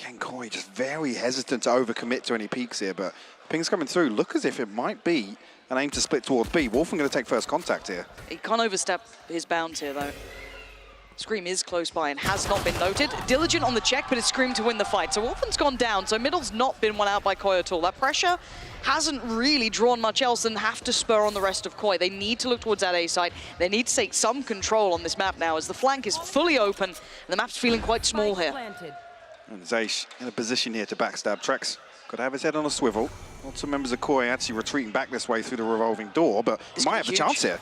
Again, Koi just very hesitant to overcommit to any peaks here, but ping's coming through. Look as if it might be an aim to split towards B. Wolfen going to take first contact here. He can't overstep his bounds here, though. Scream is close by and has not been noted. Diligent on the check, but it's Scream to win the fight. So Wolfen's gone down, so middle's not been won out by Koi at all. That pressure hasn't really drawn much else than have to spur on the rest of Koi. They need to look towards that A side. They need to take some control on this map now as the flank is fully open and the map's feeling quite small here. And Zeish in a position here to backstab trexx. Got to have his head on a swivel. Lots of members of Koi actually retreating back this way through the revolving door, but This might could have be a chance here.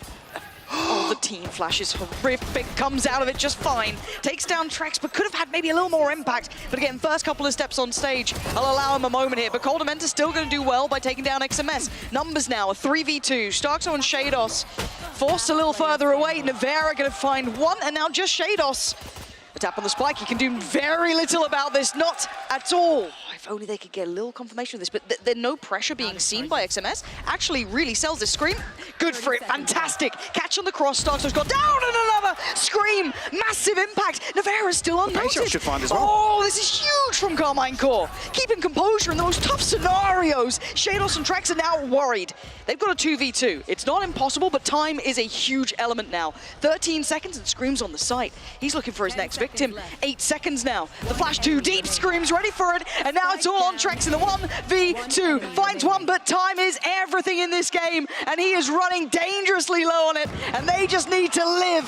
Oh, the team flash is horrific, comes out of it just fine. Takes down trexx, but could have had maybe a little more impact. But again, first couple of steps on stage, I'll allow him a moment here. But koldamenta's still going to do well by taking down XMS. Numbers now, a 3v2. starxo and sheydos forced a little further away. Nivera going to find one, and now just sheydos. A tap on the spike, he can do very little about this, not at all. If only they could get a little confirmation of this, but there's no pressure being seen by XMS. Actually really sells this Scream. Good for it, fantastic. Catch on the cross, starxo's got down and another Scream. Massive impact. Nivera's still unnoticed. Should find as well. Oh, this is huge from Karmine Corp. Keeping composure in the most tough scenarios. sheydos and trexx are now worried. They've got a 2v2. It's not impossible, but time is a huge element now. 13 seconds and Scream's on the site. He's looking for his next victim. 8 seconds now. The flash too deep, Scream's ready for it, and now it's all on trexx in the 1v2. Finds one, but time is everything in this game, and he is running dangerously low on it, and they just need to live.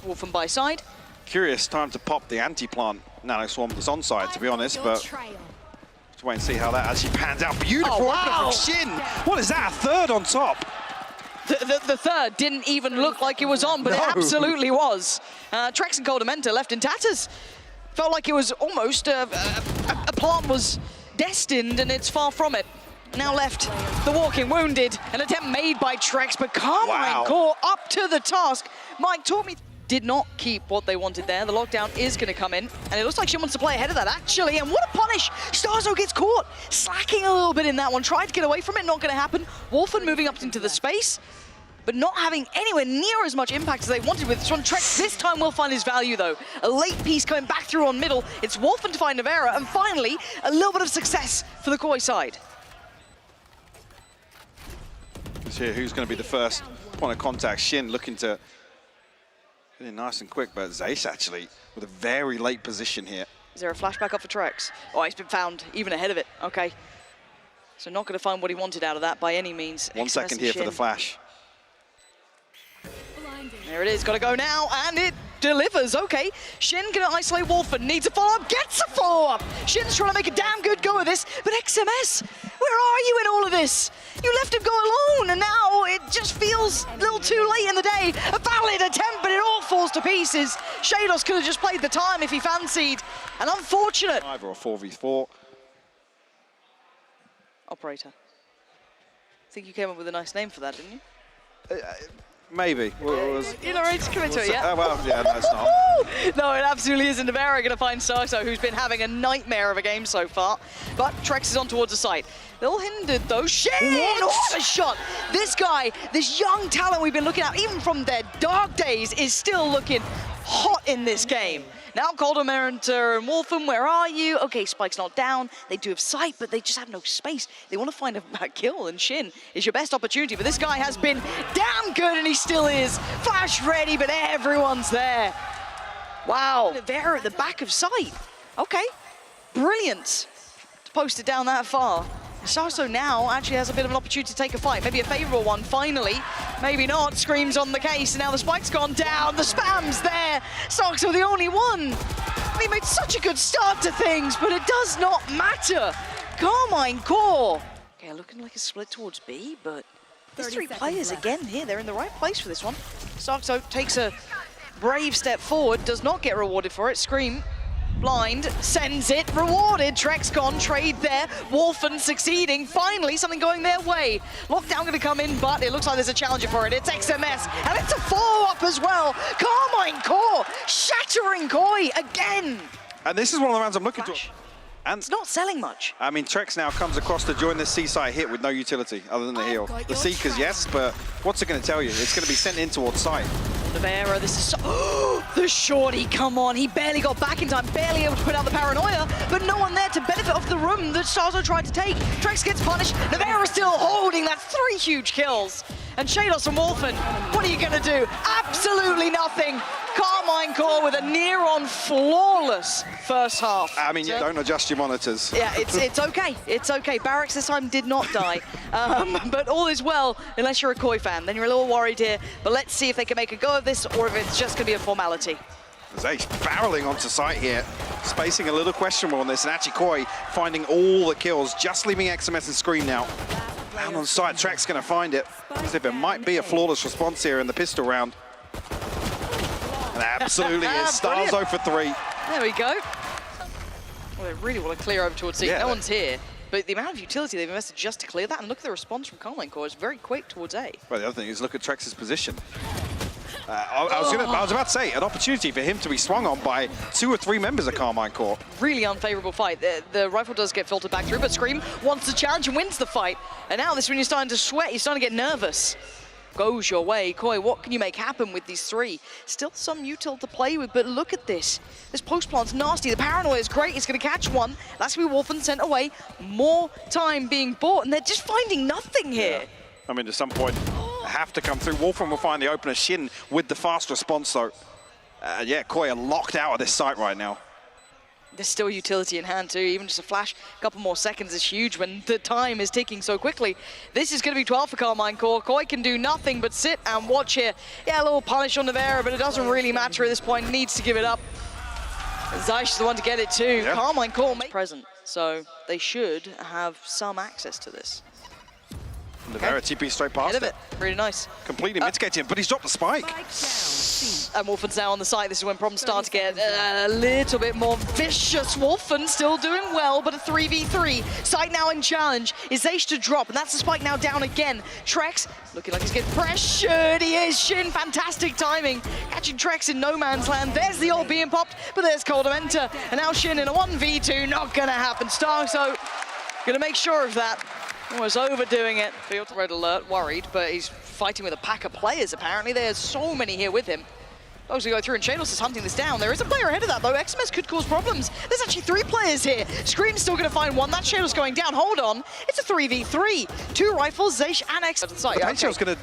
Wolfen by side. Curious time to pop the anti-plant nano swarm that's on side, to be honest, but let's wait and see how that actually pans out. Beautiful opener from Shin. What is that, a third on top? The third didn't even look like it was on, but it absolutely was. Trexx and koldamenta left in tatters. Felt like it was almost a plant was destined, and it's far from it. Now left, the walking wounded. An attempt made by trexx, but Karmine Corp up to the task. Mike, talk me. Did not keep what they wanted there. The lockdown is going to come in, and it looks like she wants to play ahead of that, actually. And what a punish! starxo gets caught, slacking a little bit in that one. Tried to get away from it, not going to happen. Wolfen moving up into the space, but not having anywhere near as much impact as they wanted with this one. trexx this time will find his value, though. A late piece coming back through on middle. It's Wolfen to find Nivera, and finally, a little bit of success for the Koi side. Let's hear who's going to be the first point of contact. Shin looking to get in nice and quick, but Zeish actually with a very late position here. Is there a flashback up for trexx? Oh, he's been found even ahead of it. Okay. So not going to find what he wanted out of that by any means. 1 second here for the flash. There it is, gotta go now, and it delivers. Okay, Shin gonna isolate Wolfen, needs a follow-up, gets a follow-up. Shin's trying to make a damn good go of this, but XMS, where are you in all of this? You let him go alone, and now it just feels a little too late in the day. A valid attempt, but it all falls to pieces. sheydos could have just played the time if he fancied, and unfortunate. 5 or a 4v4. Operator. I think you came up with a nice name for that, didn't you? Maybe. You're not ready to commit to it yet? Well, yeah, no, it's not. No, it absolutely isn't. Nivera going to find starxo, who's been having a nightmare of a game so far. But trexx is on towards the site. Little hindered though. Shin! What a shot! This guy, this young talent we've been looking at, even from their dark days, is still looking hot in this game. Now koldamenta and Wolfen, where are you? Okay, Spike's not down. They do have sight, but they just have no space. They want to find a kill, and Shin is your best opportunity. But this guy has been damn good, and he still is. Flash ready, but everyone's there. Wow. Nivera at the back of sight. Okay, brilliant to post it down that far. starxo now actually has a bit of an opportunity to take a fight. Maybe a favorable one, finally. Maybe not. Scream's on the case, and now the spike's gone down. The spam's there. starxo the only one. He made such a good start to things, but it does not matter. Karmine Corp. Okay, looking like a split towards B, but there's 3 players again here. They're in the right place for this one. starxo takes a brave step forward, does not get rewarded for it. Scream. Blind, sends it, rewarded. trexx gone, trade there. Wolfen succeeding, finally something going their way. Lockdown gonna come in, but it looks like there's a challenger for it. It's XMS, and it's a follow-up as well. Karmine Corp shattering Koi again. And this is one of the rounds I'm looking to. And it's not selling much. I mean, trexx now comes across to join this C-side hit with no utility other than the heal. The Seekers, yes, but what's it going to tell you? It's going to be sent in towards site. Nivera, this is so... the shorty, come on. He barely got back in time, barely able to put out the paranoia, but no one there to benefit off the room that starxo tried to take. Trexx gets punished. Nivera still holding. That's 3 huge kills. And sheydos and Wolfen, what are you going to do? Absolutely nothing. Karmine Corp with a near-on flawless first half. I mean, you don't adjust your monitors. Yeah, it's okay. It's okay. Barracks this time did not die. But all is well, unless you're a Koi fan. Then you're a little worried here. But let's see if they can make a go of this or if it's just going to be a formality. Zeish barreling onto site here, spacing a little questionable on this, and actually Koi finding all the kills, just leaving XMS and Scream now. Down on site, trexx going to find it, as if it might be a flawless response here in the pistol round. And absolutely is. starxo for 3. There we go. Well, they really want to clear over towards C. Yeah, no one's here. But the amount of utility they've invested just to clear that, and look at the response from Karmine Corp, it's very quick towards A. Well, the other thing is look at trexx's position. I was about to say, an opportunity for him to be swung on by 2 or 3 members of Karmine Corp. Really unfavorable fight. The rifle does get filtered back through, but Scream wants the challenge and wins the fight. And now this is when you're starting to sweat, you're starting to get nervous. Goes your way. Koi, what can you make happen with these 3? Still some util to play with, but look at this. This post plant's nasty. The paranoia is great. It's going to catch one. That's going to be Wolfen sent away. More time being bought, and they're just finding nothing here. Yeah. I mean, at some point, have to come through. Wolfen will find the opener. Shin with the fast response, though. Yeah, Koi are locked out of this site right now. There's still utility in hand, too. Even just a flash, a couple more seconds is huge when the time is ticking so quickly. This is going to be 12 for Karmine Corp. Koi can do nothing but sit and watch here. Yeah, a little punish on Nivera, but it doesn't really matter at this point. Needs to give it up. Zeish is the one to get it, too. Yep. Karmine Corp present, so they should have some access to this. Nivera TP straight past it. Really nice. Completely mitigating him, but he's dropped the spike. And Wolfen's now on the side. This is when problems start to get a little bit more vicious. Wolfen still doing well, but a 3v3. Side now in challenge is Zeish to drop, and that's the spike now down again. Trexx looking like he's getting pressured. He is. Shin, fantastic timing. Catching Trexx in no man's land. There's the ult being popped, but there's koldamenta. And now Shin in a 1v2. Not gonna happen. starxo gonna make sure of that. Was overdoing it. Field red alert, worried, but he's fighting with a pack of players, apparently. There's so many here with him. Those who go through, and sheydos is hunting this down. There is a player ahead of that, though. XMS could cause problems. There's actually 3 players here. Scream's still going to find one. That sheydos going down. Hold on. It's a 3v3. 2 rifles, Zeish and X. Potential's going to...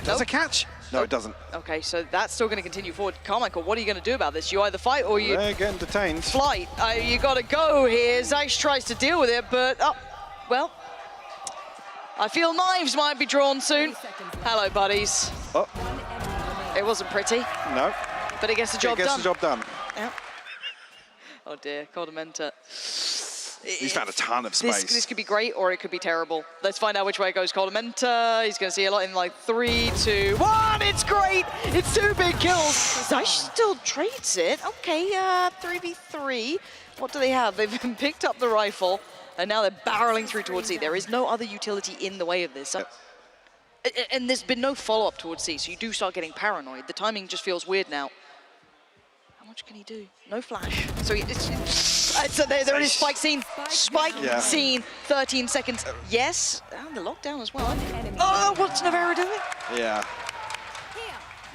Does it catch? No, it doesn't. Okay, so that's still going to continue forward. Karmine Corp, what are you going to do about this? You either fight or you... They're getting detained. Flight. You got to go here. Zeish tries to deal with it, but... well... I feel knives might be drawn soon. Hello, buddies. Oh. It wasn't pretty. No. But it gets the job done. It gets the job done. Yeah. Oh dear, koldamenta. He's found a ton of space. This could be great or it could be terrible. Let's find out which way it goes. koldamenta. He's going to see a lot in like 3, 2, 1. It's great. It's 2 big kills. Zeish still trades it. Okay, 3v3. What do they have? They've picked up the rifle. And now they're barreling through towards C. There is no other utility in the way of this. And there's been no follow-up towards C, so you do start getting paranoid. The timing just feels weird now. How much can he do? No flash. So there it is, spike scene. Spike scene, 13 seconds. Yes, and the lockdown as well. Oh, what's Nivera doing? Yeah.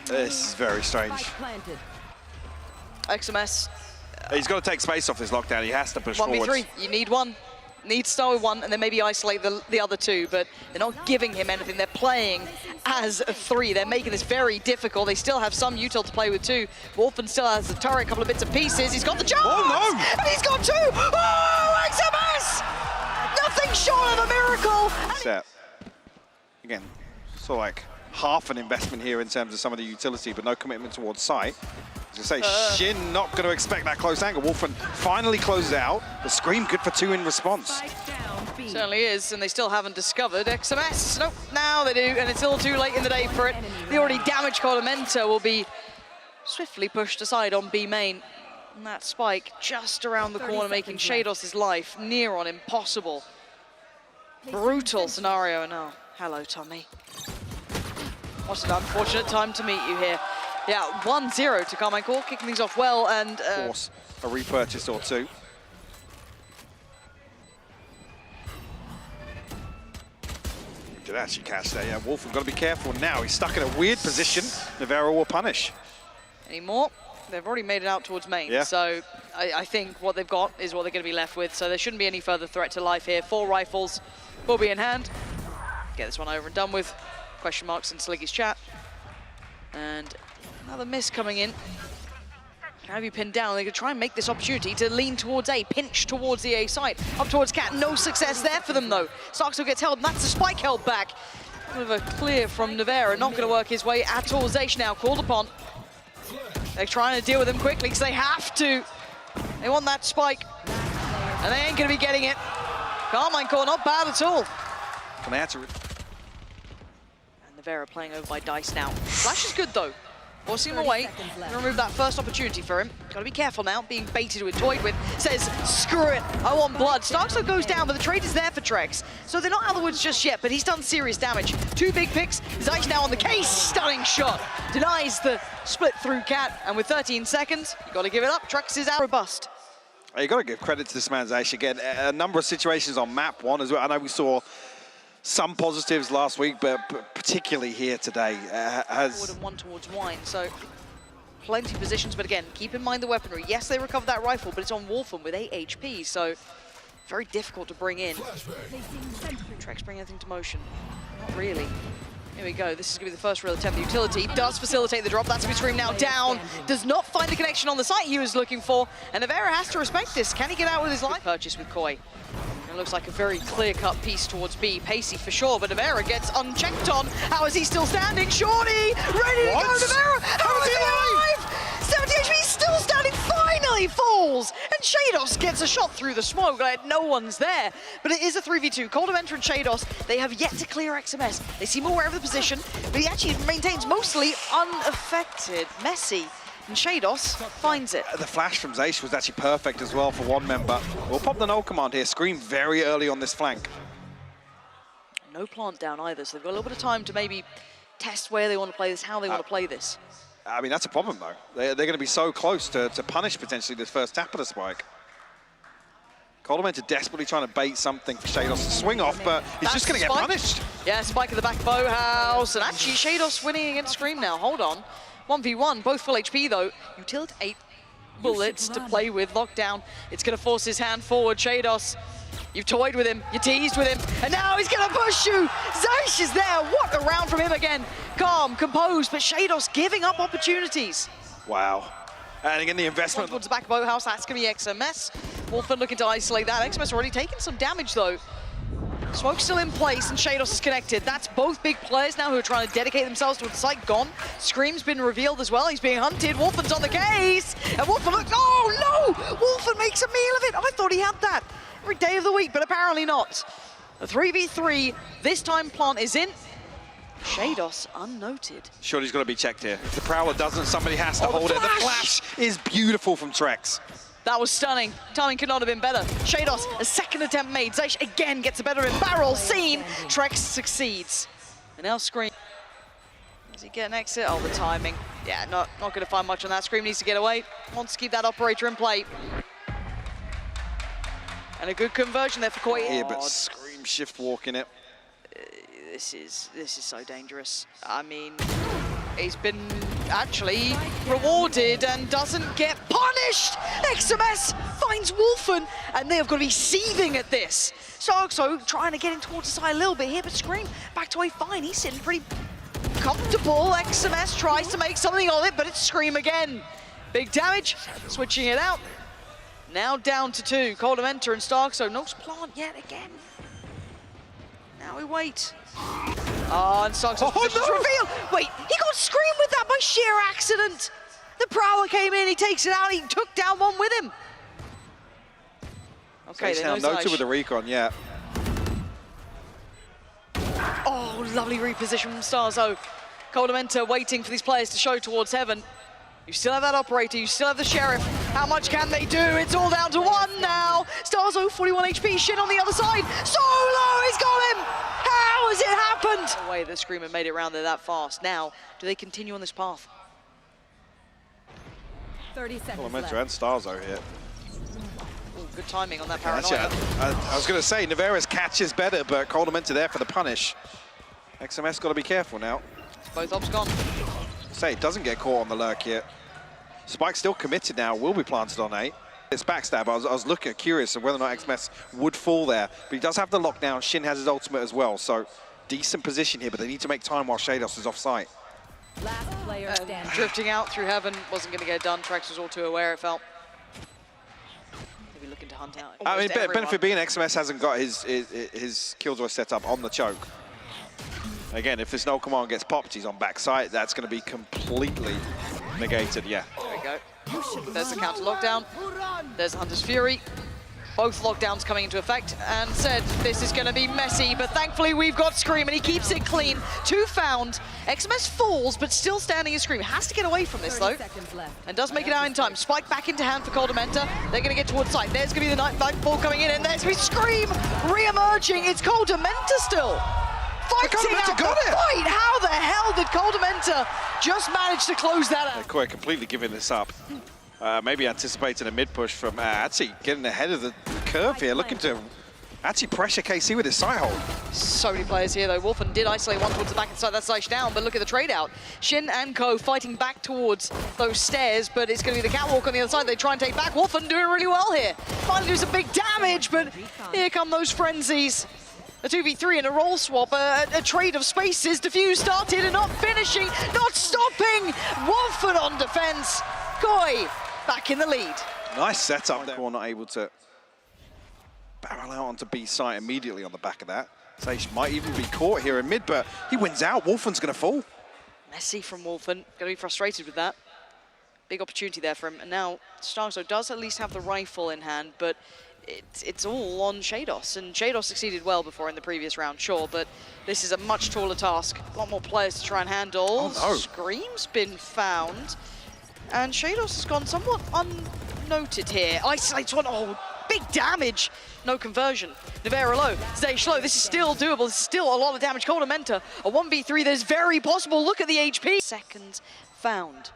This is very strange. XMS. He's got to take space off this lockdown. He has to push forward. 1v3, you need one. Need to start with 1 and then maybe isolate the other 2, but they're not giving him anything. They're playing as a 3. They're making this very difficult. They still have some util to play with too. Wolfen still has the turret, a couple of bits and pieces. He's got the jump! Oh no! And he's got 2! Oh, XMS! Nothing short of a miracle! Set. Again, sort of like half an investment here in terms of some of the utility, but no commitment towards sight. As I say, Shin not going to expect that close angle. Wolfen finally closes out. The Scream good for 2 in response. Certainly is, and they still haven't discovered XMS. Nope, now they do, and it's still too late in the day for it. The already damaged koldamenta will be swiftly pushed aside on B main. And that spike just around the corner, making sheydos' life near on impossible. Brutal scenario now. Hello, Tommy. What an unfortunate time to meet you here. Yeah, 1-0 to Karmine Corp, kicking things off well, and... force a repurchase or 2. Did actually catch that, yeah. Wolfen got to be careful now. He's stuck in a weird position. Nivera will punish. Any more? They've already made it out towards main. Yeah. So I think what they've got is what they're going to be left with. So there shouldn't be any further threat to life here. 4 rifles will be in hand. Get this one over and done with. Question marks in Sliggy's chat. And another miss coming in. Have you pinned down? They could try and make this opportunity to lean towards A, pinch towards the A side. Up towards Cat, no success there for them though. starxo gets held, and that's the spike held back. Bit of a clear from Nivera, not gonna work his way at all. Zaysh now called upon. They're trying to deal with him quickly because they have to. They want that spike, and they ain't gonna be getting it. Karmine Corp, not bad at all. Can they answer it? And Nivera playing over by Dice now. Flash is good though. Forcing him away, remove that first opportunity for him. Gotta be careful now, being baited with, toyed with. Says, screw it, I want blood. starxo goes down, but the trade is there for trexx. So they're not out of the woods just yet, but he's done serious damage. 2 big picks, Zaysh now on the case, stunning shot. Denies the split through Cat, and with 13 seconds, you gotta give it up. trexx is out robust. You got to give credit to this man, Zaysh. Again, a number of situations on map 1 as well. I know we saw some positives last week, but particularly here today Forward and 1 towards wine, so plenty of positions, but again, keep in mind the weaponry. Yes, they recovered that rifle, but it's on Wolfen with 8 HP, so very difficult to bring in. trexx bring anything to motion? Not really. Here we go, this is gonna be the first real attempt. The utility does facilitate the drop. That's a Scream now down. Does not find the connection on the site he was looking for, and Nivera has to respect this. Can he get out with his life? Purchase with Koi. It looks like a very clear-cut piece towards B. Pacey for sure, but Nivera gets unchecked on. How is he still standing? Shorty, ready to go, Nivera! How is he alive? 70 HP, still standing, finally falls! And sheydos gets a shot through the smoke. No one's there, but it is a 3v2. koldamenta and sheydos, they have yet to clear XMS. They seem aware of the position, but he actually maintains mostly unaffected. Messy. And sheydos finds it. The flash from Zaysh was actually perfect as well for one member. We'll pop the null command here. Scream very early on this flank. No plant down either, so they've got a little bit of time to maybe test where they want to play this, how they want to play this. I mean, that's a problem though. They're going to be so close to punish potentially this first tap of the spike. koldamenta desperately trying to bait something for sheydos to swing off, but he's just going to get punished. Yeah, spike at the back Bowhouse, and actually sheydos winning against Scream now. Hold on. 1v1, both full HP though. Utility 8 bullets to play with, lockdown. It's gonna force his hand forward, sheydos. You've toyed with him, you teased with him, and now he's gonna push you. Zaysh is there, what a round from him again. Calm, composed, but sheydos giving up opportunities. Wow. And again, the investment. Towards the back of Bowhouse, that's gonna be XMS. Wolfen looking to isolate that. XMS already taking some damage though. Smoke's still in place and sheydos is connected. That's both big players now who are trying to dedicate themselves to the site. Gone. Scream's been revealed as well. He's being hunted. Wolfen's on the case. And Wolfen looks, oh no! Wolfen makes a meal of it. I thought he had that every day of the week, but apparently not. A 3v3. This time plant is in. sheydos unnoted. Surely he's got to be checked here. If the Prowler doesn't, somebody has to hold it. The flash is beautiful from trexx. That was stunning. Timing could not have been better. sheydos, a second attempt made. Zaysh again gets a better in barrel. Seen. trexx succeeds. And now Scream. Does he get an exit? Oh, the timing. Yeah, not going to find much on that. Scream needs to get away. Wants to keep that operator in play. And a good conversion there for Koi. Here, but Scream shift walking it. This is so dangerous. I mean, he's been actually rewarded and doesn't get punished. XMS finds Wolfen, and they have got to be seething at this. starxo trying to get in towards the side a little bit here, but Scream back to a fine. He's sitting pretty comfortable. XMS tries to make something of it, but it's Scream again. Big damage, switching it out. Now down to 2. koldamenta and starxo. No plant yet again. Now we wait. Oh, and starxo's position's revealed. Wait, he got Scream with that by sheer accident. The Prowler came in, he takes it out, he took down one with him. Okay, they know noted with the recon, yeah. Oh, lovely reposition from starxo. koldamenta waiting for these players to show towards heaven. You still have that operator, you still have the sheriff. How much can they do? It's all down to 1 now. starxo, 41 HP, Shin on the other side. Solo, he's got him! How has it happened? No way that Screamer made it around there that fast. Now, do they continue on this path? 30 seconds koldamenta left. and starxo here. Ooh, good timing on that paranoia. Actually, I was going to say, Nivera's catch is better, but koldamenta there for the punish. XMS got to be careful now. Both ops gone. Say it doesn't get caught on the lurk here. Spike's still committed now, will be planted on 8. It's backstab. I was looking curious of whether or not XMS would fall there, but he does have the lockdown. Shin has his ultimate as well, so decent position here, but they need to make time while sheydos is off site. Last player standing. Drifting out through heaven wasn't going to get done. Trexx was all too aware, it felt. Maybe looking to hunt out. I mean, everyone. benefit being XMS hasn't got his killjoy set up on the choke. Again, if this no command gets popped, he's on backside. That's going to be completely negated. Yeah. There we go. There's the counter lockdown. There's Hunter's Fury. Both lockdowns coming into effect, and said this is going to be messy, but thankfully we've got Scream, and he keeps it clean. 2 found. XMS falls, but still standing as Scream. Has to get away from this, though, and does make it out in time. Spike back into hand for koldamenta. They're going to get towards site. There's going to be the Nightball coming in, and there's going to be Scream re-emerging. It's koldamenta still. Fighting out the fight! How the hell did koldamenta just manage to close that out? Quite completely giving this up. Maybe anticipating a mid-push from Atsi, getting ahead of the curve here, looking to actually pressure KC with his side hold. So many players here, though. Wolfen did isolate one towards the back inside that side down, but look at the trade out. Shin and Ko fighting back towards those stairs, but it's going to be the catwalk on the other side. They try and take back. Wolfen doing really well here. Finally do some big damage, but here come those frenzies. A 2v3 and a roll swap, a trade of spaces. Diffuse started and not finishing, not stopping. Wolfen on defense. Koi back in the lead. Nice setup there. We're not able to barrel out onto B site immediately on the back of that. Sage might even be caught here in mid, but he wins out. Wolfen's going to fall. Messy from Wolfen. Going to be frustrated with that. Big opportunity there for him. And now starxo does at least have the rifle in hand, but it's all on sheydos. And sheydos succeeded well before in the previous round, sure, but this is a much taller task. A lot more players to try and handle. Oh, no. Scream's been found. And sheydos has gone somewhat unnoted here. Isolates one. Oh, big damage. No conversion. Nivera low. Stay slow. This is still doable. This is still a lot of damage. koldamenta, a 1v3 that is very possible. Look at the HP. Seconds found.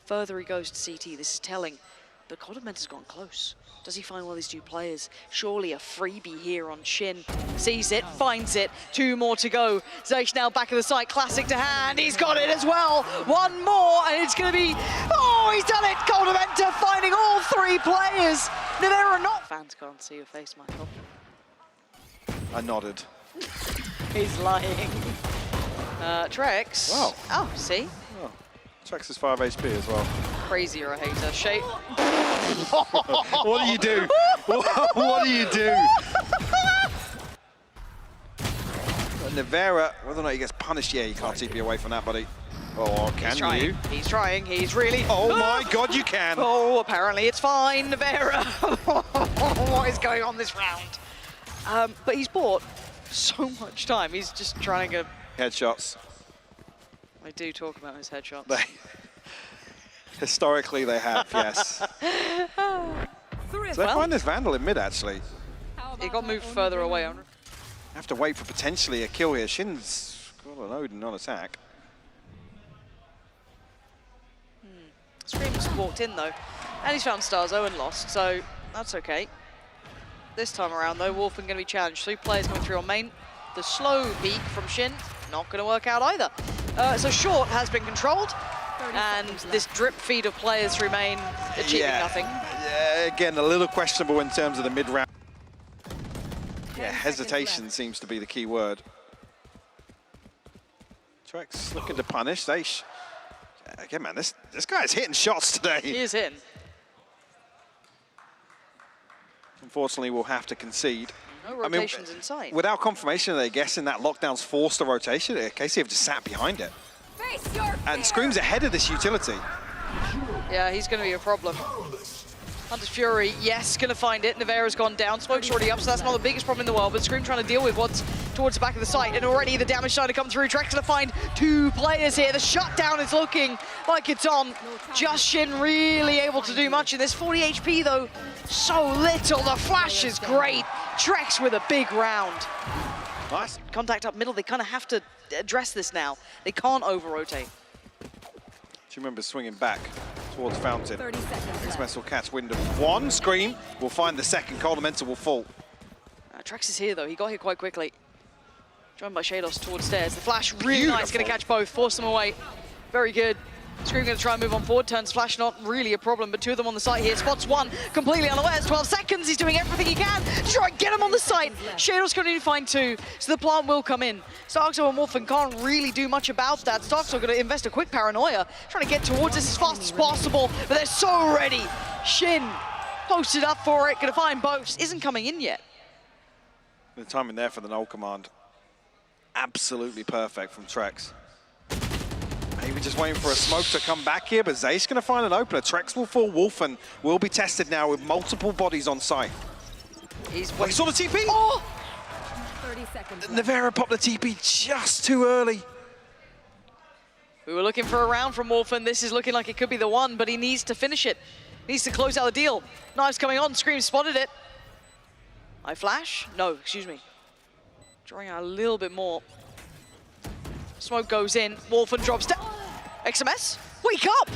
Further he goes to CT. This is telling. But koldamenta's gone close. Does he find one of these 2 players? Surely a freebie here on Shin. Sees it, finds it. 2 more to go. Zeish now back of the site. Classic to hand. He's got it as well. 1 more, and it's going to be... Oh, he's done it! koldamenta finding all 3 players. Nivera not... Fans can't see your face, Michael. I nodded. He's lying. Trexx. Wow. Oh, see? Oh, Trexx is 5 HP as well. Crazy or a hater. Shay. What do you do? What do you do? Nivera, whether or not he gets punished, yeah, you can't TP away from that, buddy. Oh, can you? He's trying. He's really... Oh my God, you can. Oh, apparently it's fine, Nivera. What is going on this round? But he's bought so much time. He's just trying to... Headshots. I do talk about his headshots. Historically, they have, yes. So they find this Vandal in mid, actually. He got moved further away. Have to wait for potentially a kill here. Shin's got an Odin on attack. Scream's walked in, though. And he's found starxo and lost, so that's okay. This time around, though, Wolfen going to be challenged. 3 players coming through on main. The slow peek from Shin, not going to work out either. So short has been controlled. And this drip feed of players remain achieving nothing. Yeah, again, a little questionable in terms of the mid-round. Yeah, hesitation seems to be the key word. Trexx looking to punish. Again, man, this guy's hitting shots today. He is hitting. Unfortunately, we'll have to concede. No rotations in sight. Without confirmation, they're guessing that lockdown's forced a rotation. KC have just sat behind it. And Scream's ahead of this utility. Yeah, he's going to be a problem. Hunter's Fury, yes, going to find it. Nivera's gone down. Smoke's already up, so that's not the biggest problem in the world. But Scream trying to deal with what's towards the back of the site. And already the damage starting to come through. Trexx to find 2 players here. The shutdown is looking like it's on. Just Shin really able to do much in this. 40 HP, though. So little. The flash is great. Trexx with a big round. Nice. Contact up middle. They kind of have to address this now. They can't over-rotate. She remembers swinging back towards Fountain. 30 seconds. XMS will catch wind of 1. Scream will find the second. koldamenta will fall. Trexx is here, though. He got here quite quickly. Joined by sheydos towards stairs. The flash really nice, going to catch both, force them away. Very good. Scream going to try and move on forward, turns flash, not really a problem, but two of them on the site here. Spots one, completely unawares, 12 seconds, he's doing everything he can to try and get him on the site. sheydos going to need to find two, so the plant will come in. starxo and Wolfen can't really do much about that. starxo going to invest a quick paranoia, trying to get towards this as fast as possible, but they're so ready. Shin posted up for it, going to find both, isn't coming in yet. The timing there for the null command. Absolutely perfect from trexx. Maybe just waiting for a smoke to come back here, but Zay's going to find an opener. trexx will fall. Wolfen will be tested now with multiple bodies on site. He saw the TP! Oh! 30 seconds. Nivera popped the TP just too early. We were looking for a round from Wolfen. This is looking like it could be the one, but he needs to finish it. Needs to close out the deal. Knives coming on. Scream spotted it. I flash? No, excuse me. Drawing out a little bit more. Smoke goes in. Wolfen drops down. XMS, wake up!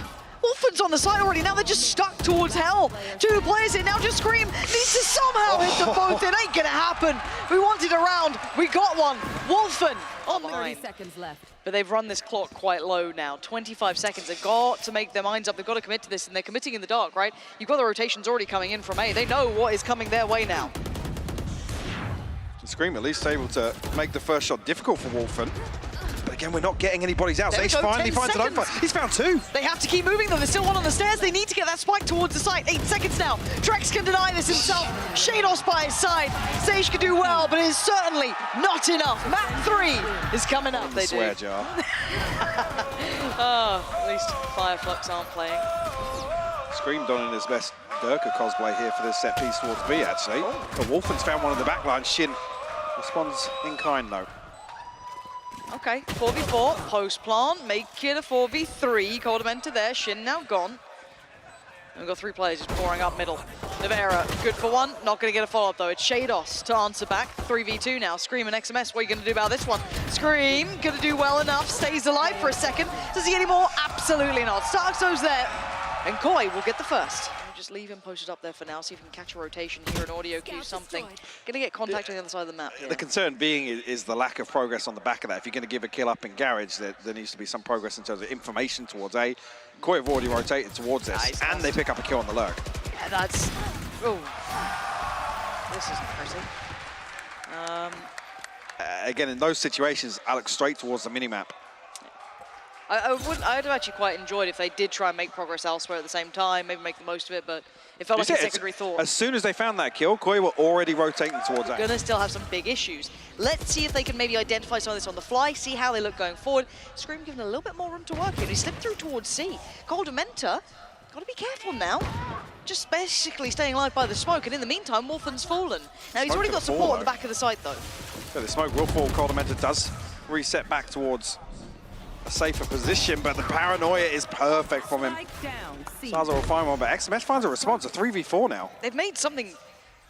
Wolfen's on the side already. Now they're just stuck towards hell. Two players in. Now just Scream needs to somehow hit them both. It ain't gonna happen. We wanted a round. We got one. Wolfen on the 30 seconds left. But they've run this clock quite low now. 25 seconds. They've got to make their minds up. They've got to commit to this, and they're committing in the dark, right? You've got the rotations already coming in from A. They know what is coming their way now. Scream at least able to make the first shot difficult for Wolfen. But again, we're not getting anybody's out. Zay finally finds an open. He's found two. They have to keep moving though. There's still one on the stairs. They need to get that spike towards the site. 8 seconds now. trexx can deny this himself. sheydos by his side. Sage can do well, but it is certainly not enough. Map 3 is coming up. They Swear do. jar. Oh, at least Fireflux aren't playing. Scream donning his best Durka cosplay here for this set piece towards B, actually. But Wolfen's found one in the back line. Shin responds in kind, though. Okay, 4v4, post plant, make it a 4v3. koldamenta there, Shin now gone. And we've got 3 players just pouring up middle. Nivera, good for one, not gonna get a follow-up though. It's sheydos to answer back, 3v2 now. Scream and XMS, what are you gonna do about this one? Scream, gonna do well enough, stays alive for a second. Does he get any more? Absolutely not. starxo's there, and Koi will get the first. Just leave him posted up there for now, see if we can catch a rotation, hear an audio cue, something. Gonna get contact on the other side of the map here. The concern being is the lack of progress on the back of that. If you're going to give a kill up in garage, there needs to be some progress in terms of information towards A. Koi have already rotated towards this, Nice. and they pick up a kill on the lurk. Yeah, that's... Oh. This isn't pretty. Again, in those situations, I look straight towards the minimap. I'd have actually quite enjoyed if they did try and make progress elsewhere at the same time, maybe make the most of it, but it felt like a secondary thought. As soon as they found that kill, Koi were already rotating towards A. Gonna still have some big issues. Let's see if they can maybe identify some of this on the fly, see how they look going forward. Scream given a little bit more room to work in. He slipped through towards C. koldamenta, gotta be careful now. Just basically staying alive by the smoke, and in the meantime, Wolfen's fallen. Now he's already got support on the back of the site though. So the smoke will fall. koldamenta does reset back towards a safer position, but the paranoia is perfect from him. starxo will find one, but XMS finds a response, a 3v4 now. They've made something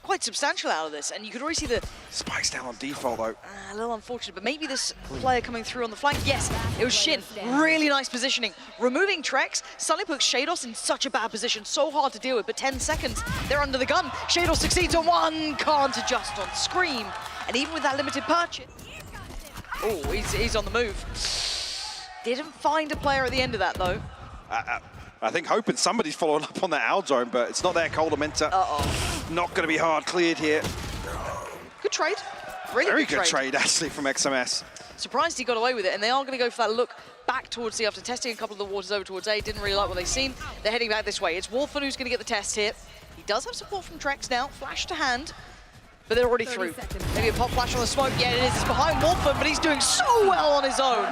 quite substantial out of this, and you could already see the... Spike's down on default, though. A little unfortunate, but maybe this player coming through on the flank. Yes, it was Shin. Really nice positioning. Removing trexx suddenly puts sheydos in such a bad position, so hard to deal with, but 10 seconds, they're under the gun. sheydos succeeds on one, can't adjust on Scream, and even with that limited purchase... Oh, he's on the move. Didn't find a player at the end of that, though. I think hoping somebody's following up on that Al drone, but it's not there. koldamenta. Not going to be hard cleared here. Good trade. Really Very good trade, actually, from XMS. Surprised he got away with it, and they are going to go for that look back towards C after testing a couple of the waters over towards A. Didn't really like what they've seen. They're heading back this way. It's Wolfen who's going to get the test here. He does have support from trexx now. Flash to hand. But they're already through. Maybe a pop flash on the smoke. Yeah, it is. It's behind Wolfen, but he's doing so well on his own.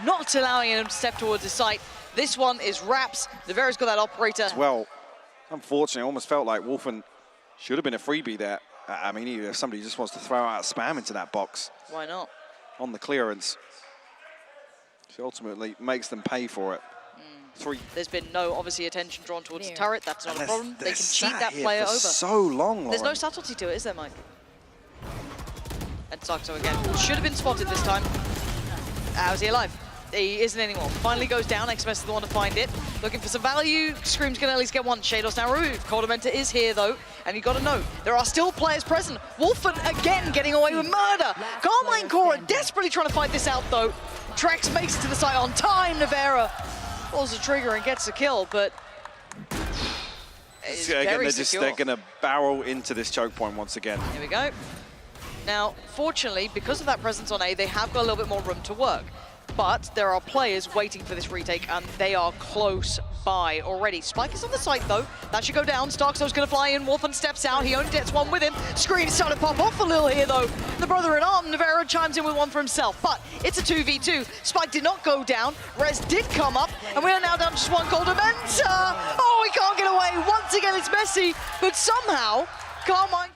Not allowing him to step towards his site. This one is wraps. Nivera's got that operator. Well, unfortunately, it almost felt like Wolfen should have been a freebie there. I mean, if somebody just wants to throw out spam into that box. Why not? On the clearance. She ultimately makes them pay for it. 3. There's been no, obviously, attention drawn towards the turret. That's not a problem. They can cheat that here player for over. So long, There's no subtlety to it, is there, Mike? And starxo again. Should have been spotted this time. How's he alive? He isn't anymore. Finally goes down. XMS is the one to find it. Looking for some value. Scream's going to at least get one. sheydos now removed. koldamenta is here, though. And you've got to know, there are still players present. Wolfen, again, getting away with murder. Karmine Corp are desperately trying to fight this out, though. trexx makes it to the site on time. Nivera pulls the trigger and gets a kill, but it's very secure. They're going to barrel into this choke point once again. Here we go. Now, fortunately, because of that presence on A, they have got a little bit more room to work. But there are players waiting for this retake, and they are close by already. Spike is on the site, though. That should go down. starxo's going to fly in. Wolfen steps out. He only gets one with him. Scream's starting to pop off a little here, though. The brother-in-arm, Nivera, chimes in with one for himself. But it's a 2v2. Spike did not go down. Rez did come up, and we are now down to just one koldamenta. Oh, he can't get away. Once again, it's messy. But somehow, Karmine...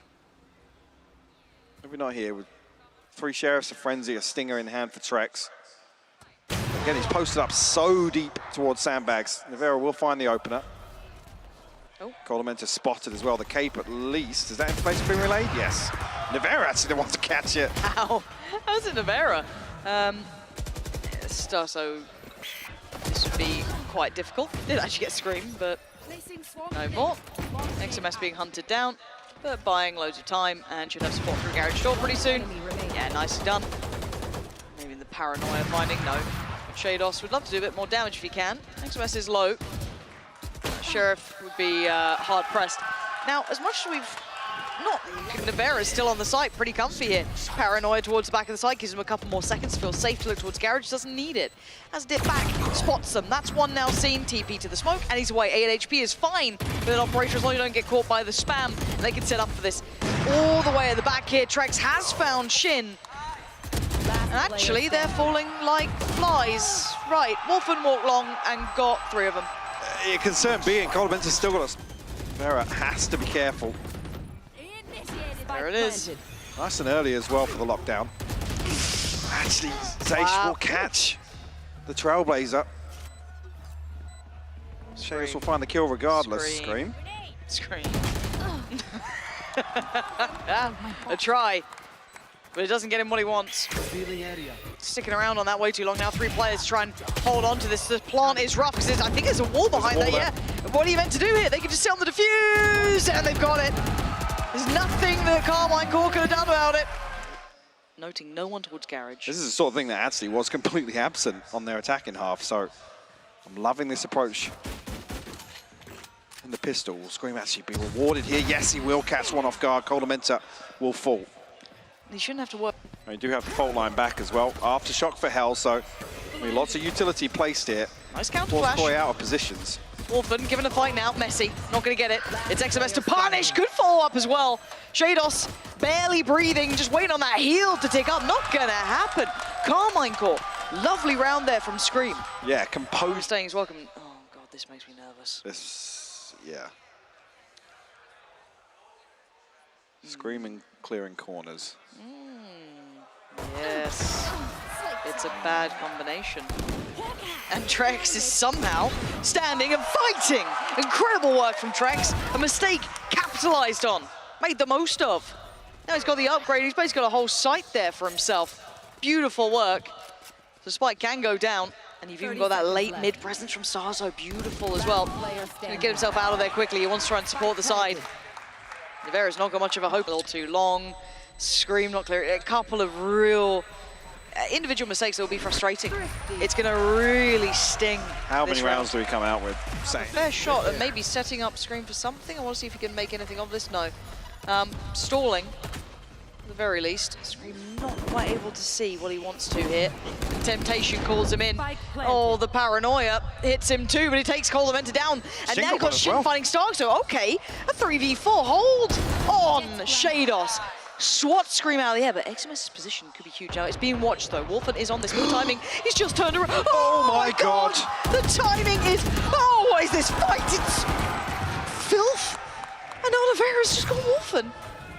Maybe not here. With 3 Sheriffs, a Frenzy, a Stinger in hand for trexx. Again, he's posted up so deep towards sandbags. Nivera will find the opener. Oh. koldamenta spotted as well. The cape, at least. Is that information being relayed? Yes. Nivera actually wants to catch it. How? How's it Nivera? starxo, this would be quite difficult. Did actually get screamed, but no more. XMS being hunted down, but buying loads of time and should have support through garage door pretty soon. Yeah, nicely done. Maybe the paranoia finding, no. But sheydos would love to do a bit more damage if he can. XMS is low. Sheriff would be hard pressed. Now, as much as we've not, Nivera is still on the site, pretty comfy here. Paranoia towards the back of the site, gives him a couple more seconds to feel safe to look towards garage, doesn't need it. Has dip back, spots them. That's one now seen, TP to the smoke, and he's away. 8 HP is fine with an operator as long as you don't get caught by the spam. And they can set up for this. All the way at the back here, trexx has found Shin. And actually, they're falling like flies. Right, Wolfen walked long and got 3 of them. Concern being, koldamenta's still got a... Nivera has to be careful. There it is. Nice and early as well for the lockdown. Actually, Zaysh will catch the Trailblazer. sheydos will find the kill regardless. Scream. A try, but it doesn't get him what he wants. Sticking around on that way too long now. 3 players try and hold on to this. The plant is rough because I think there's a wall behind there, yeah. What are you meant to do here? They can just sit on the defuse, and they've got it. There's nothing that Karmine Corp could have done about it. Noting no one towards garage. This is the sort of thing that actually was completely absent on their attacking half, so I'm loving this approach. And the pistol will Scream actually be rewarded here. Yes, he will catch one off guard. koldamenta will fall. He shouldn't have to work. They do have the fault line back as well. Aftershock for Hell, so I mean, lots of utility placed here. Nice counter Force flash. Koi out of positions. Wolfen given a fight now. Messy, not going to get it. It's XMS to punish. Good follow-up as well. sheydos barely breathing, just waiting on that heel to tick up. Not going to happen. Karmine Corp, lovely round there from Scream. Yeah, composed. Staying is welcome. Oh, God, this makes me nervous. This, yeah. Screaming, clearing corners. Yes. It's a bad combination. And trexx is somehow standing and fighting. Incredible work from trexx. A mistake capitalized on. Made the most of. Now he's got the upgrade. He's basically got a whole site there for himself. Beautiful work. So Spike can go down. And you've even got that late mid presence from starxo. Beautiful as well. He's going to get himself out of there quickly. He wants to try and support the side. Nivera's not got much of a hope. A little too long. Scream not clear. A couple of real individual mistakes that will be frustrating. It's going to really sting. How many rounds do we come out with? Same. Fair shot at maybe setting up Scream for something. I want to see if he can make anything of this. No. Stalling, at the very least. Scream not quite able to see what he wants to here. Temptation calls him in. Oh, the paranoia hits him too, but he takes koldamenta down. And now you've got Shin fighting starxo. Okay, a 3v4 hold on sheydos. SWAT Scream out of the air, but XMS's position could be huge now. It's being watched though. Wolfen is on this good timing. He's just turned around. Oh my God! The timing is, oh, what is this fight? It's filth. And Oliveira's just got Wolfen.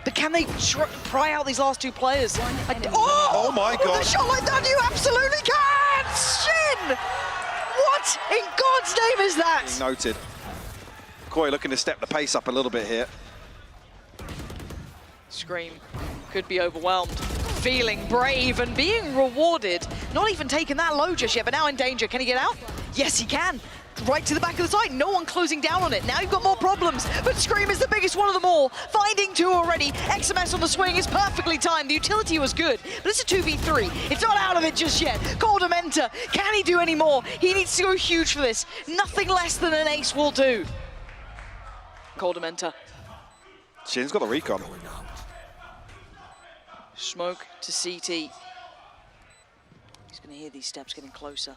But can they pry out these last 2 players? Oh my God! With a shot like that, you absolutely can! Shin! What in God's name is that? Noted. Koi looking to step the pace up a little bit here. Scream could be overwhelmed. feeling brave and being rewarded. Not even taking that low just yet, but now in danger. Can he get out? Yes, he can. Right to the back of the site, no one closing down on it. Now you've got more problems, but Scream is the biggest one of them all. Finding two already. XMS on the swing is perfectly timed. The utility was good, but it's a 2v3. It's not out of it just yet. koldamenta, can he do any more? He needs to go huge for this. Nothing less than an ace will do. koldamenta. Shin's got the recon. Smoke to CT. He's going to hear these steps getting closer.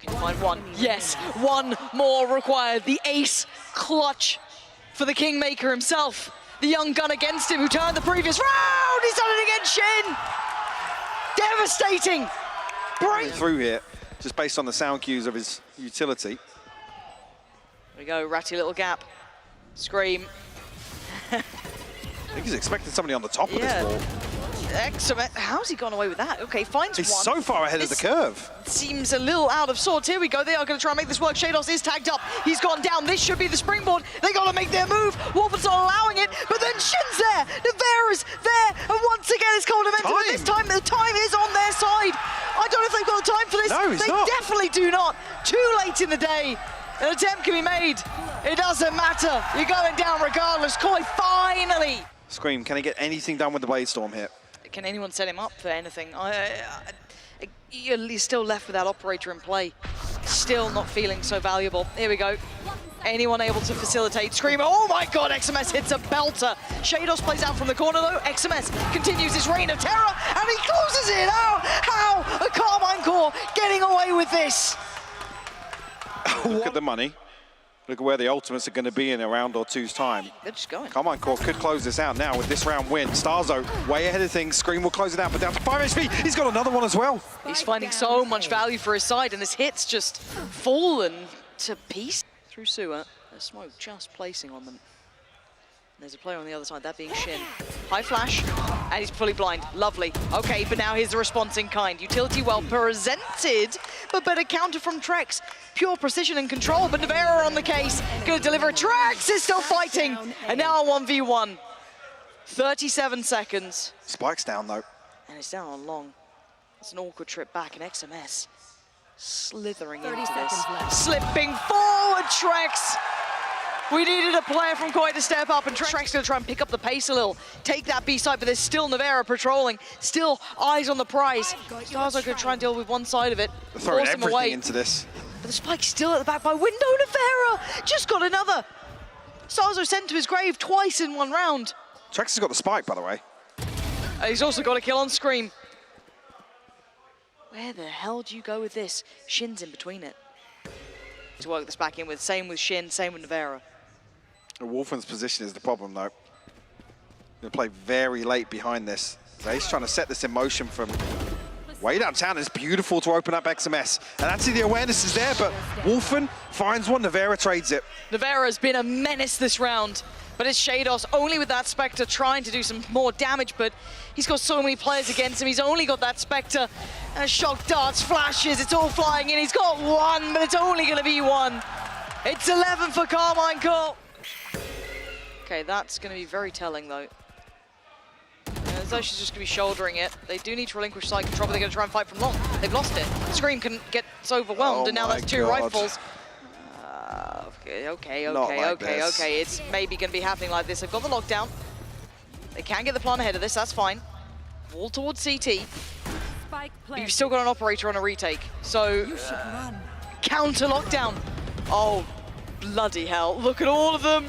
Can you find one? Yes, one more required. The ace clutch for the Kingmaker himself. The young gun against him who turned the previous round. He's done it against Shin. Devastating. Break Through here, just based on the sound cues of his utility. There we go, ratty little gap. Scream. I think he's expecting somebody on the top of this wall. Excellent. How's he gone away with that? Okay, finds He's one. so far ahead of the curve. Seems a little out of sorts. Here we go. They are going to try and make this work. sheydos is tagged up. He's gone down. This should be the springboard. They got to make their move. Wolfen's not allowing it, but then Shin's there. Nivera's there, and once again it's koldamenta. But this time the time is on their side. I don't know if they've got the time for this. No, he's they not. definitely do not. Too late in the day. An attempt can be made. It doesn't matter. You're going down regardless. Koi finally. Scream, can he get anything done with the Blade Storm here? Can anyone set him up for anything? You're still left with that operator in play. Still not feeling so valuable. Here we go. Anyone able to facilitate? Scream. Oh my God, XMS hits a belter. sheydos plays out from the corner though. XMS continues his reign of terror and he closes it out. How? A Karmine Corp getting away with this. Look at the money. Look at where the ultimates are going to be in a round or two's time. They're just going. Karmine Corp could close this out now with this round win. starxo way ahead of things. Scream will close it out, but down to 5 HP. He's got another one as well. He's finding so much value for his side, and his hits just fallen to pieces through sewer. There's smoke just placing on them. There's a player on the other side, that being Shin. High flash, and he's fully blind. Lovely. Okay, but now here's the response in kind. Utility well presented, but better counter from trexx. Pure precision and control, but Nivera on the case. Gonna deliver. trexx is still fighting, and now a 1v1. 37 seconds. Spike's down though. And it's down on long. It's an awkward trip back, and XMS slithering 30 into seconds this. left. Slipping forward, trexx. We needed a player from Koi to step up, and trexx gonna try and pick up the pace a little, take that B side, but there's still Nivera patrolling, still eyes on the prize. starxo gonna try and deal with one side of it, Throwing force him everything away. into this. But the spike's still at the back by window. Nivera just got another. starxo sent to his grave twice in one round. trexx has got the spike, by the way. He's also got a kill on Scream. Where the hell do you go with this? Shin's in between it. To work this back in with, same with Shin, same with Nivera. Wolfen's position is the problem, though. Going to play very late behind this. He's trying to set this in motion from way downtown. It's beautiful to open up XMS. And actually the awareness is there, but Wolfen finds one. Nivera trades it. Nivera's been a menace this round, but it's sheydos only with that Spectre trying to do some more damage, but he's got so many players against him. He's only got that Spectre. And shock darts, flashes, it's all flying in. He's got one, but it's only going to be one. It's 11 for Karmine Corp. Okay, that's going to be very telling, though. As though she's just going to be shouldering it. They do need to relinquish side control, but they're going to try and fight from long. They've lost it. Scream can get overwhelmed, and now that's two rifles. Okay. It's maybe going to be happening like this. They've got the lockdown. They can get the plan ahead of this, that's fine. Wall towards CT. Spike But you've still got an operator on a retake, so counter lockdown. Oh, bloody hell. Look at all of them.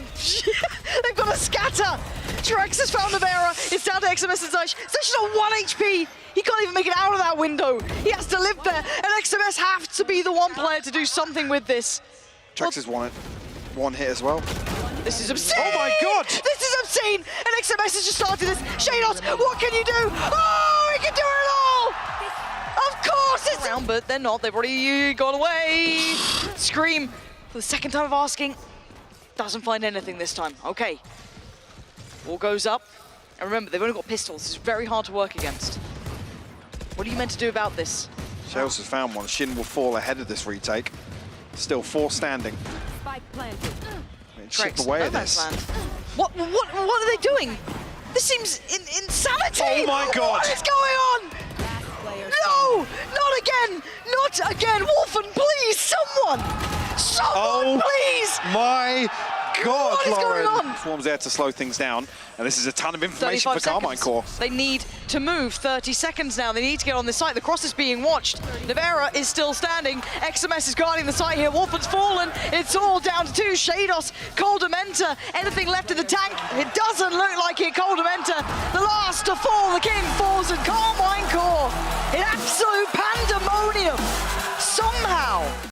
They've got a scatter. trexx has found Nivera. It's down to XMS and Zeish. Zeish is on 1 HP. He can't even make it out of that window. He has to live there. And XMS have to be the one player to do something with this. trexx has won it. One hit as well. This is obscene. Oh my God. This is obscene. And XMS has just started this. sheydos, what can you do? Oh, he can do it all. Of course it's around, but they're not. They've already gone away. Scream, for the second time of asking, doesn't find anything this time. Okay. Wall goes up. And remember, they've only got pistols. It's very hard to work against. What are you meant to do about this? sheydos has found one. Shin will fall ahead of this retake. Still 4 standing. Spike planted. Chip away at this. What are they doing? This seems insanity! Oh my God. What is going on? Last player No! Not again! Not again! Wolfen, please! Someone! Someone, please! My God, What is going Lauren. on? Swarm's there to slow things down. And this is a ton of information 35 for Karmine seconds. Corp. They need to move 30 seconds now. They need to get on this site. The cross is being watched. Nivera is still standing. XMS is guarding the site here. Wolfen's fallen. It's all down to 2. Sheydos, koldamenta. Anything left in the tank? It doesn't look like it. Koldamenta, the last to fall. The king falls.